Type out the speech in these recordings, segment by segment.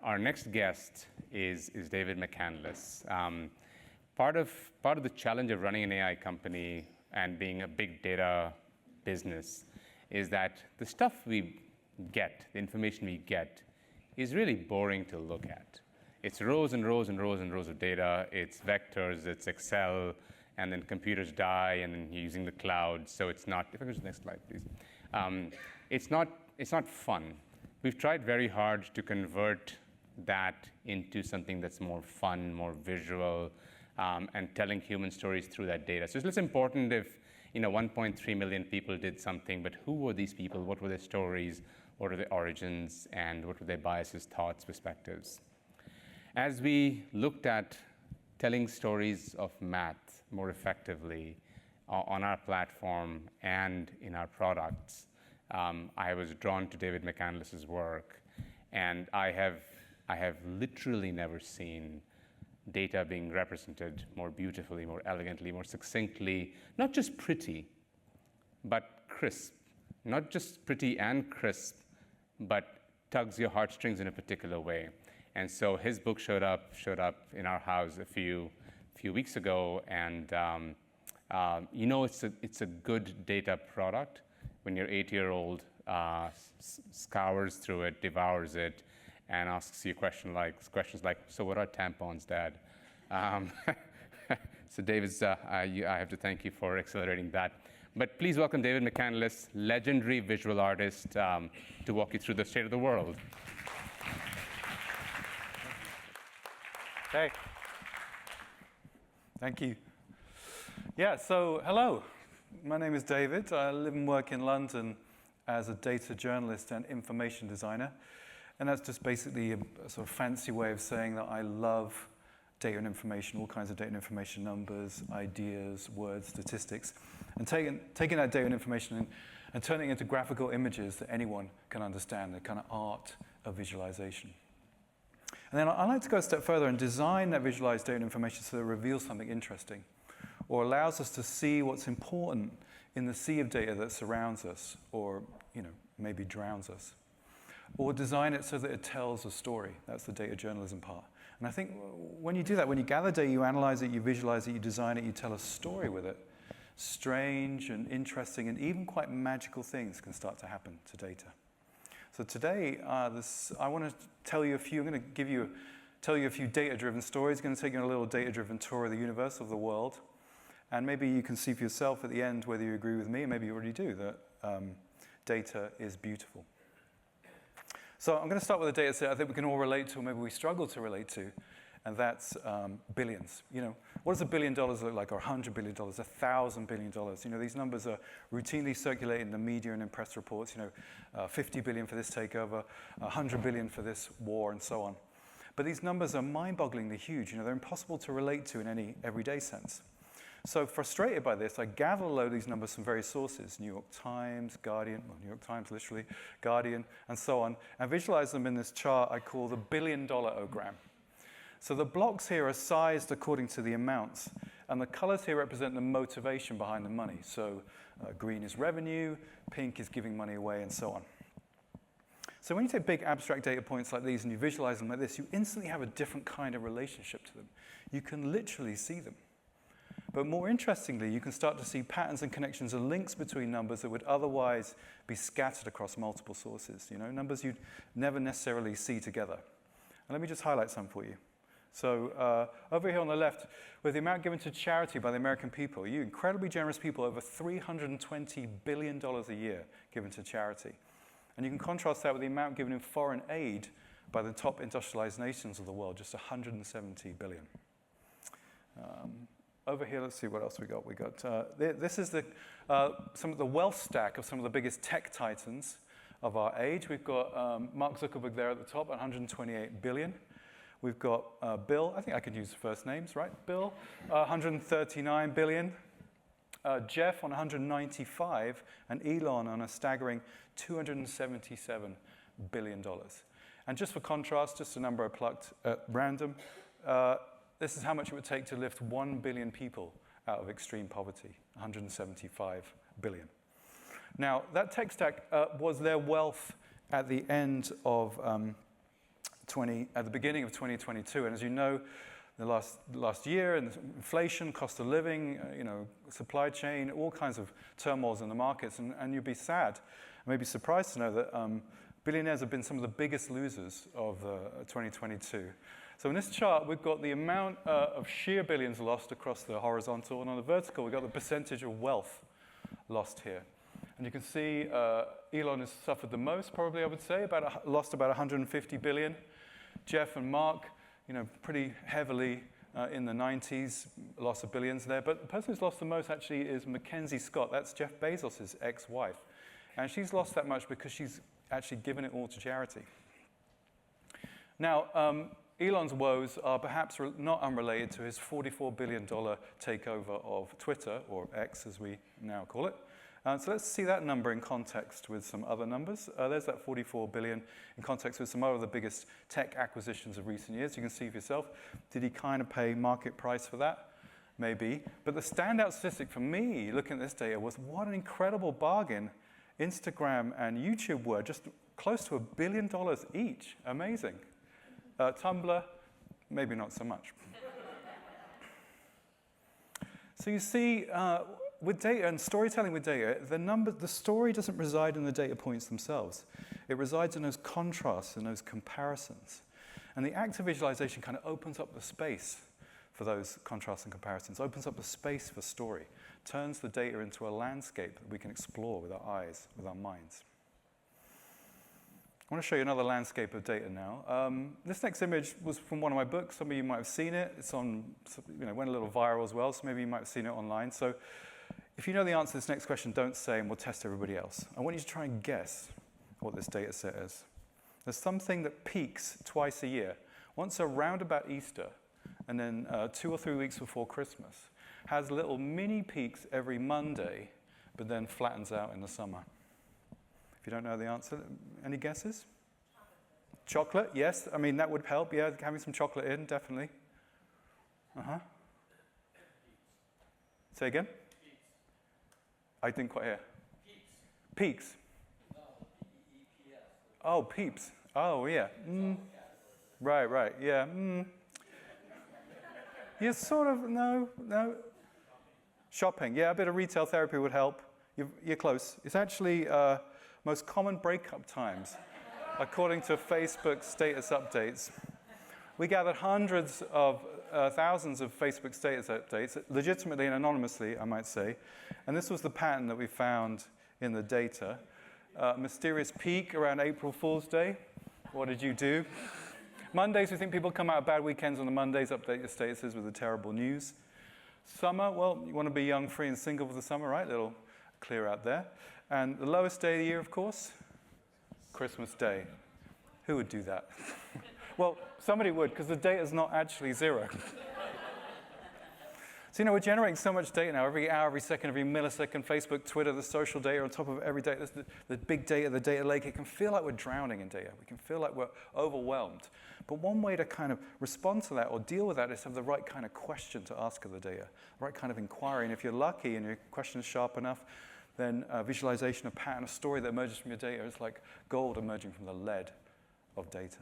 Our next guest is David McCandless. Part of the challenge of running an AI company and being a big data business is that the stuff we get, the information we get, is really boring to look at. It's rows and rows and rows and rows of data. It's vectors, it's Excel, and then computers die, and then you're using the cloud. So it's not. If I go to the next slide, please. It's not fun. We've tried very hard to convert that into something that's more fun, more visual, and telling human stories through that data. So it's less important if 1.3 million people did something, but who were these people? What were their stories? What are their origins? And what were their biases, thoughts, perspectives? As we looked at telling stories of math more effectively on our platform and in our products, I was drawn to David McCandless's work, and I have literally never seen data being represented more beautifully, more elegantly, more succinctly, not just pretty, but crisp. Not just pretty and crisp, but tugs your heartstrings in a particular way. And so his book showed up in our house a few weeks ago, and it's a good data product when your 8-year-old scours through it, devours it, and asks you questions like, so what are tampons, Dad? So David, I have to thank you for accelerating that. But please welcome David McCandless, legendary visual artist, to walk you through the state of the world. Okay. Thank you. Yeah, so hello. My name is David. I live and work in London as a data journalist and information designer. And that's just basically a sort of fancy way of saying that I love data and information, all kinds of data and information, numbers, ideas, words, statistics, and taking that data and information and turning it into graphical images that anyone can understand, the kind of art of visualization. And then I like to go a step further and design that visualized data and information so that it reveals something interesting or allows us to see what's important in the sea of data that surrounds us or maybe drowns us. Or design it so that it tells a story. That's the data journalism part. And I think when you do that, when you gather data, you analyze it, you visualize it, you design it, you tell a story with it, strange and interesting and even quite magical things can start to happen to data. So today, I want to tell you I'm going to tell you a few data-driven stories. I'm going to take you on a little data-driven tour of the universe, of the world. And maybe you can see for yourself at the end whether you agree with me, and maybe you already do, that data is beautiful. So I'm going to start with a data set I think we can all relate to, or maybe we struggle to relate to, and that's billions. What does $1 billion look like, or $100 billion, $1,000 billion? These numbers are routinely circulated in the media and in press reports. 50 billion for this takeover, 100 billion for this war, and so on. But these numbers are mind-bogglingly huge. They're impossible to relate to in any everyday sense. So frustrated by this, I gather a load of these numbers from various sources, New York Times, Guardian, well, New York Times literally, Guardian, and so on, and visualize them in this chart I call the billion-dollar-ogram. So the blocks here are sized according to the amounts, and the colors here represent the motivation behind the money. So green is revenue, pink is giving money away, and so on. So when you take big abstract data points like these and you visualize them like this, you instantly have a different kind of relationship to them. You can literally see them. But more interestingly, you can start to see patterns and connections and links between numbers that would otherwise be scattered across multiple sources. Numbers you'd never necessarily see together. And let me just highlight some for you. So over here on the left, with the amount given to charity by the American people, you incredibly generous people, over $320 billion a year given to charity. And you can contrast that with the amount given in foreign aid by the top industrialized nations of the world, just $170 billion. Over here, let's see what else we got. This is some of the wealth stack of some of the biggest tech titans of our age. We've got Mark Zuckerberg there at the top, 128 billion. We've got Bill, I think I can use first names, right? Bill, 139 billion. Jeff on 195, and Elon on a staggering $277 billion. And just for contrast, just a number I plucked at random, this is how much it would take to lift 1 billion people out of extreme poverty, 175 billion. Now, that tech stack was their wealth at the end of at the beginning of 2022. And as you know, the last year, and inflation, cost of living, supply chain, all kinds of turmoils in the markets, and you'd be sad, maybe surprised to know that billionaires have been some of the biggest losers of 2022. So in this chart, we've got the amount of sheer billions lost across the horizontal, and on the vertical, we've got the percentage of wealth lost here. And you can see Elon has suffered the most, probably, I would say, lost about 150 billion. Jeff and Mark, pretty heavily in the 90s, loss of billions there. But the person who's lost the most, actually, is Mackenzie Scott. That's Jeff Bezos' ex-wife. And she's lost that much because she's actually given it all to charity. Now, Elon's woes are perhaps not unrelated to his $44 billion takeover of Twitter, or X as we now call it. So let's see that number in context with some other numbers. There's that 44 billion in context with some other of the biggest tech acquisitions of recent years. You can see for yourself, did he kind of pay market price for that? Maybe. But the standout statistic for me, looking at this data, was what an incredible bargain Instagram and YouTube were, just close to $1 billion each. Amazing. Tumblr, maybe not so much. So you see, with data and storytelling with data, the story doesn't reside in the data points themselves. It resides in those contrasts and those comparisons. And the act of visualization kind of opens up the space for those contrasts and comparisons, opens up the space for story, turns the data into a landscape that we can explore with our eyes, with our minds. I want to show you another landscape of data now. This next image was from one of my books. Some of you might have seen it. It's on, went a little viral as well, so maybe you might have seen it online. So if you know the answer to this next question, don't say, and we'll test everybody else. I want you to try and guess what this data set is. There's something that peaks twice a year, once around about Easter, and then 2 or 3 weeks before Christmas. Has little mini peaks every Monday, but then flattens out in the summer. If you don't know the answer, any guesses? Chocolate, yes. I mean, that would help, yeah, having some chocolate in, definitely. Say again? I didn't quite hear. Peaks. No, P-E-E-P-S. Oh, peeps. Oh, yeah. Right, yeah. Yeah, sort of, no. Shopping, yeah, a bit of retail therapy would help. You're close. It's actually most common breakup times, according to Facebook's status updates. We gathered hundreds of thousands of Facebook status updates, legitimately and anonymously, I might say. And this was the pattern that we found in the data. Mysterious peak around April Fool's Day. What did you do? Mondays, we think people come out of bad weekends on the Mondays, update your statuses with the terrible news. Summer, well, you want to be young, free, and single for the summer, right? Little clear out there. And the lowest day of the year, of course, Christmas Day. Who would do that? Well, somebody would, because the data's not actually zero. So, we're generating so much data now, every hour, every second, every millisecond, Facebook, Twitter, the social data on top of every data, the big data, the data lake. It can feel like we're drowning in data. We can feel like we're overwhelmed. But one way to kind of respond to that or deal with that is to have the right kind of question to ask of the data, the right kind of inquiry. And if you're lucky and your question is sharp enough, then visualization, a pattern, a story that emerges from your data is like gold emerging from the lead of data.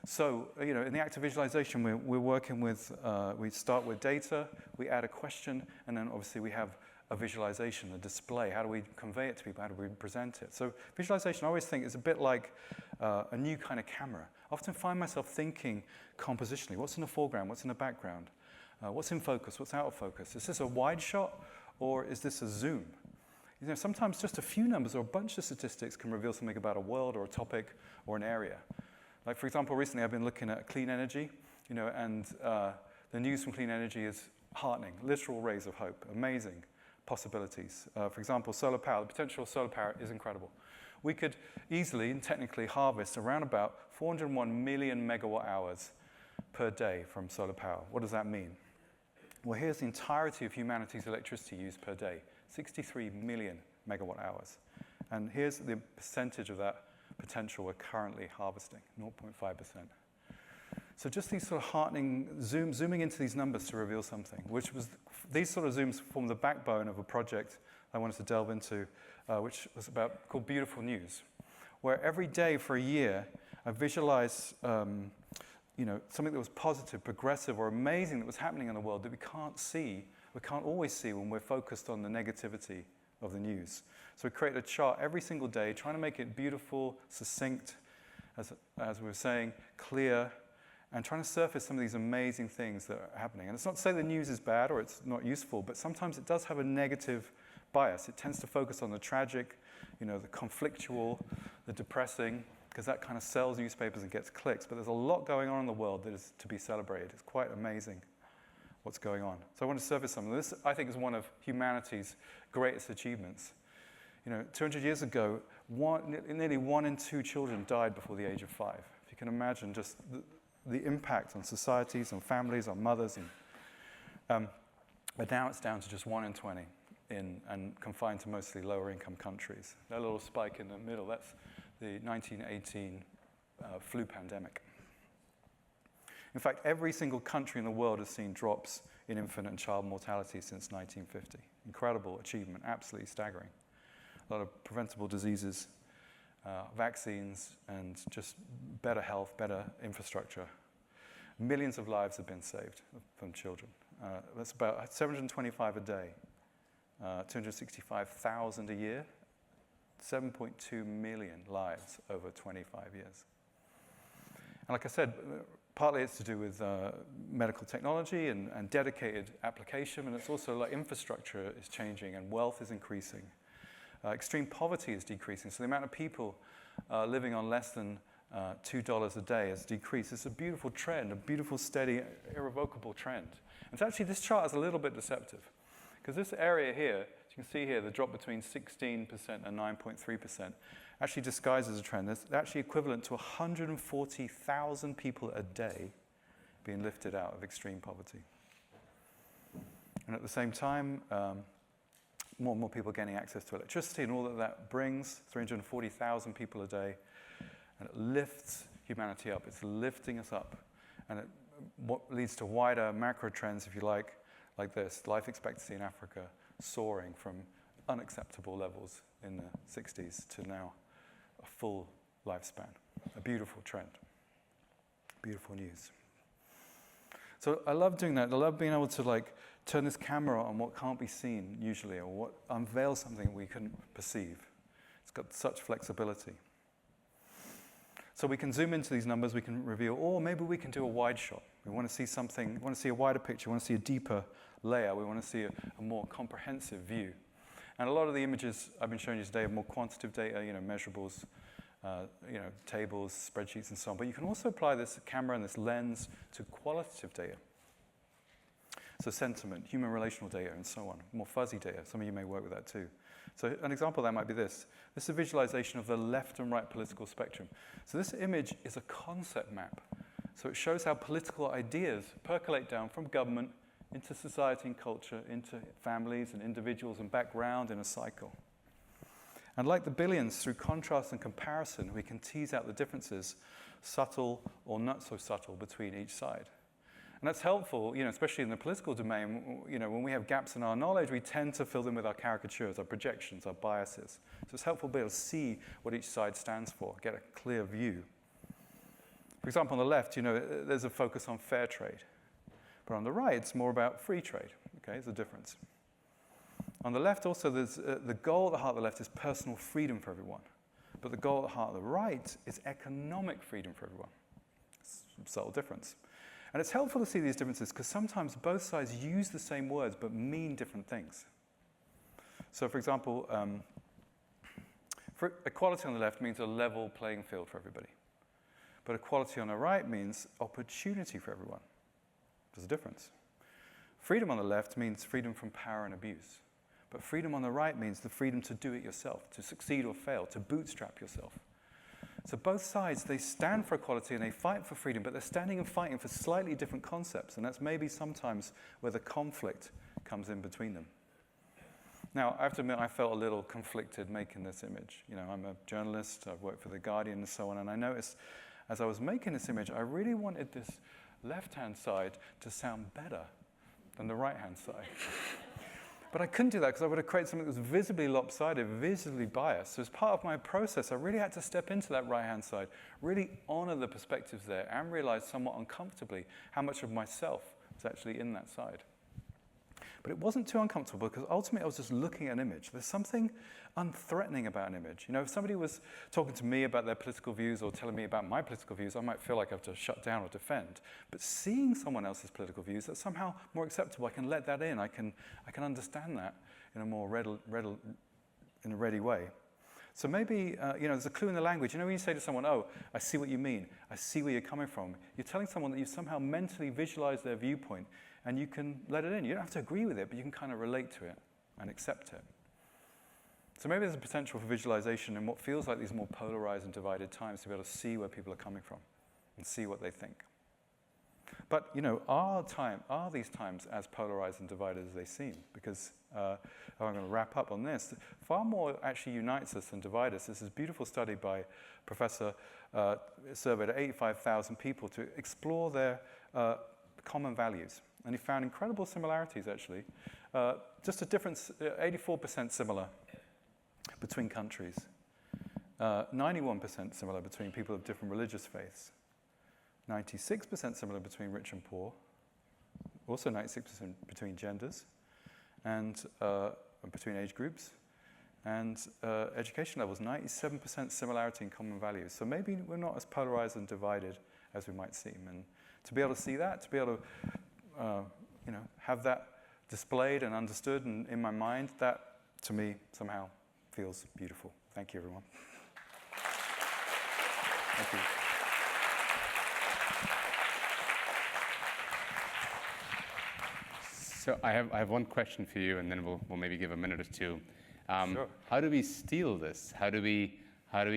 So, in the act of visualization, we're working with, we start with data, we add a question, and then obviously we have a visualization, a display. How do we convey it to people? How do we present it? So visualization, I always think, is a bit like a new kind of camera. I often find myself thinking compositionally. What's in the foreground? What's in the background? What's in focus? What's out of focus? Is this a wide shot, or is this a zoom? Sometimes just a few numbers or a bunch of statistics can reveal something about a world or a topic or an area. Like, for example, recently I've been looking at clean energy, and the news from clean energy is heartening, literal rays of hope, amazing possibilities. For example, solar power, the potential of solar power is incredible. We could easily and technically harvest around about 401 million megawatt hours per day from solar power. What does that mean? Well, here's the entirety of humanity's electricity used per day, 63 million megawatt hours. And here's the percentage of that potential we're currently harvesting, 0.5%. So just these sort of heartening zooming into these numbers to reveal something, these sort of zooms form the backbone of a project I wanted to delve into, which was called Beautiful News, where every day for a year, I visualize something that was positive, progressive, or amazing that was happening in the world that we can't always see when we're focused on the negativity of the news. So we create a chart every single day, trying to make it beautiful, succinct, as we were saying, clear, and trying to surface some of these amazing things that are happening. And it's not to say the news is bad or it's not useful, but sometimes it does have a negative bias. It tends to focus on the tragic, the conflictual, the depressing, because that kind of sells newspapers and gets clicks. But there's a lot going on in the world that is to be celebrated. It's quite amazing what's going on. So I want to surface some of this. I think is one of humanity's greatest achievements. 200 years ago, nearly 1 in 2 children died before the age of 5. If you can imagine just the impact on societies, on families, on mothers. But now it's down to just 1 in 20 and confined to mostly lower income countries. That little spike in the middle, that's the 1918 flu pandemic. In fact, every single country in the world has seen drops in infant and child mortality since 1950. Incredible achievement, absolutely staggering. A lot of preventable diseases, vaccines, and just better health, better infrastructure. Millions of lives have been saved from children. That's about 725 a day, 265,000 a year, 7.2 million lives over 25 years. And like I said, partly it's to do with medical technology and dedicated application, and it's also like infrastructure is changing and wealth is increasing. Extreme poverty is decreasing, so the amount of people living on less than $2 a day has decreased. It's a beautiful trend, a beautiful, steady, irrevocable trend. And so actually this chart is a little bit deceptive, because this area here, as you can see here, the drop between 16% and 9.3% actually disguises a trend. That's actually equivalent to 140,000 people a day being lifted out of extreme poverty. And at the same time, more and more people getting access to electricity and all that brings, 340,000 people a day, and it lifts humanity up. It's lifting us up. And what leads to wider macro trends, if you like this, life expectancy in Africa soaring from unacceptable levels in the 60s to now a full lifespan. A beautiful trend. Beautiful news. So I love doing that. I love being able to turn this camera on what can't be seen usually, or unveil something we couldn't perceive. It's got such flexibility. So we can zoom into these numbers, we can reveal, or maybe we can do a wide shot. We want to see something, we want to see a wider picture, we want to see a deeper layer, we want to see a more comprehensive view. And a lot of the images I've been showing you today are more quantitative data, measurables, tables, spreadsheets, and so on. But you can also apply this camera and this lens to qualitative data. So sentiment, human relational data, and so on. More fuzzy data. Some of you may work with that too. So an example of that might be this. This is a visualization of the left and right political spectrum. So this image is a concept map. So it shows how political ideas percolate down from government into society and culture, into families and individuals and background in a cycle. And like the billions, through contrast and comparison, we can tease out the differences, subtle or not so subtle, between each side. And that's helpful, especially in the political domain. When we have gaps in our knowledge, we tend to fill them with our caricatures, our projections, our biases. So it's helpful to be able to see what each side stands for, get a clear view. For example, on the left, there's a focus on fair trade. But on the right, it's more about free trade. Okay, there's a difference. On the left also, there's the goal at the heart of the left is personal freedom for everyone. But the goal at the heart of the right is economic freedom for everyone. It's a subtle difference. And it's helpful to see these differences because sometimes both sides use the same words but mean different things. So for example, equality on the left means a level playing field for everybody. But equality on the right means opportunity for everyone. There's a difference. Freedom on the left means freedom from power and abuse. But freedom on the right means the freedom to do it yourself, to succeed or fail, to bootstrap yourself. So both sides, they stand for equality and they fight for freedom, but they're standing and fighting for slightly different concepts, and that's maybe sometimes where the conflict comes in between them. Now, I have to admit, I felt a little conflicted making this image. I'm a journalist, I've worked for The Guardian and so on, and I noticed as I was making this image, I really wanted this left-hand side to sound better than the right-hand side. But I couldn't do that because I would have created something that was visibly lopsided, visibly biased. So as part of my process, I really had to step into that right-hand side, really honor the perspectives there, and realize somewhat uncomfortably how much of myself was actually in that side. But it wasn't too uncomfortable because ultimately I was just looking at an image. There's something unthreatening about an image. You know, if somebody was talking to me about their political views or telling me about my political views, I might feel like I have to shut down or defend. But seeing someone else's political views, that's somehow more acceptable. I can let that in. I can understand that in a more ready way. So maybe, there's a clue in the language. You know, when you say to someone, oh, I see what you mean, I see where you're coming from, you're telling someone that you somehow mentally visualize their viewpoint, and you can let it in. You don't have to agree with it, but you can kind of relate to it and accept it. So maybe there's a potential for visualization in what feels like these more polarized and divided times to be able to see where people are coming from and see what they think. But, are these times as polarized and divided as they seem? Because I'm going to wrap up on this. Far more actually unites us than divides us. There's this beautiful study by a professor surveyed 85,000 people to explore their common values. And he found incredible similarities, actually. Just a difference, 84% similar between countries, 91% similar between people of different religious faiths, 96% similar between rich and poor, also 96% between genders, and between age groups, and education levels, 97% similarity in common values. So maybe we're not as polarized and divided as we might seem. And to be able to see that, to be able to have that displayed and understood and in my mind, that to me somehow feels beautiful. Thank you, everyone. Thank you. So I have one question for you, and then we'll maybe give a minute or two. Sure. How do we steal this? How do we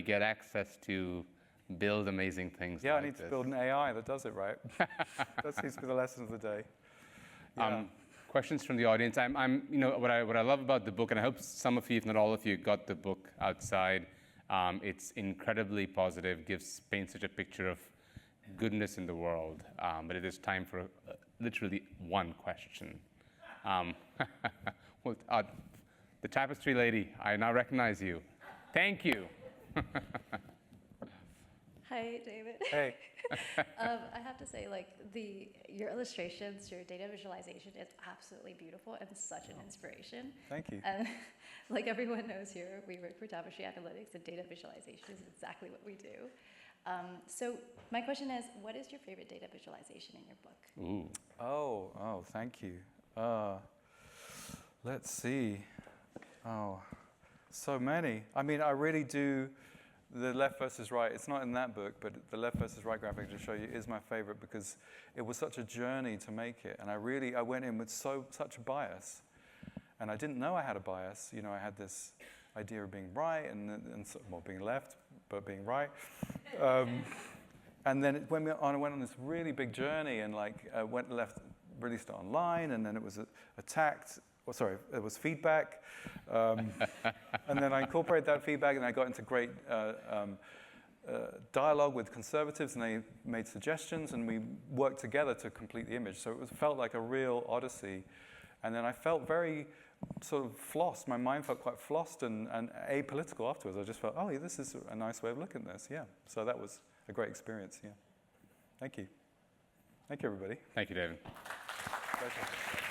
get access to build amazing things? Yeah, like I need to this? build an AI that does it right. That seems to be the lesson of the day. Yeah. Questions from the audience. What I love about the book, and I hope some of you, if not all of you, got the book outside. It's incredibly positive, paints such a picture of goodness in the world. But it is time for literally one question. Well, the tapestry lady, I now recognize you. Thank you. Hi, David. Hey. I have to say, your illustrations, your data visualization is absolutely beautiful and such an inspiration. Thank you. And like everyone knows here, we work for Tapestry Analytics, and data visualization is exactly what we do. So my question is, what is your favorite data visualization in your book? Ooh. Oh, thank you. Let's see. Oh, so many. I mean, I really do. The left versus right, it's not in that book, but the left versus right graphic to show you is my favorite because it was such a journey to make it. And I went in with such a bias. And I didn't know I had a bias. I had this idea of being right and being left, but being right. And then I went on this really big journey and went left, released it online, and then it was attacked. It was feedback. And then I incorporated that feedback, and I got into great dialogue with conservatives, and they made suggestions, and we worked together to complete the image. So it felt like a real odyssey. And then I felt very sort of flossed. My mind felt quite flossed and apolitical afterwards. I just felt, oh, yeah, this is a nice way of looking at this. Yeah. So that was a great experience. Yeah. Thank you. Thank you, everybody. Thank you, David. Pleasure.